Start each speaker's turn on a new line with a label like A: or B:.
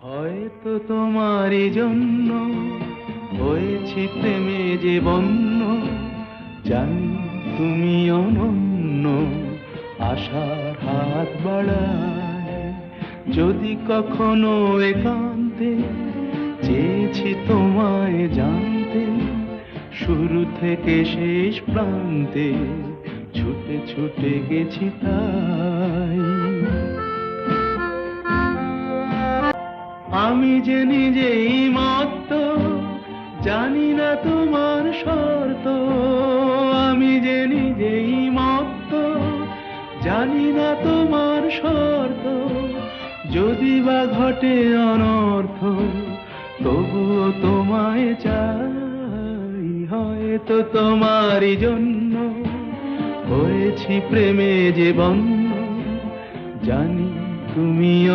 A: হয়তো তোমারই জন্য হয়েছি প্রেমে যে বন্য, জানি তুমি অনন্য, আশার হাত বাড়ায়। যদি কখনো একান্তে চেয়েছি তোমায় জানতে, শুরু থেকে শেষ প্রান্তে ছুটে ছুটে গেছি তাই। আমি যে নিজেই মত্ত, জানি না তোমার শর্ত। আমি যে নিজেই মত্ত, জানি না তোমার শর্ত। যদি বা ঘটে অনর্থ, তবুও তোমায় চাই। হয়তো তোমারই জন্য হয়েছি প্রেমে যে বন্য, জানি তুমি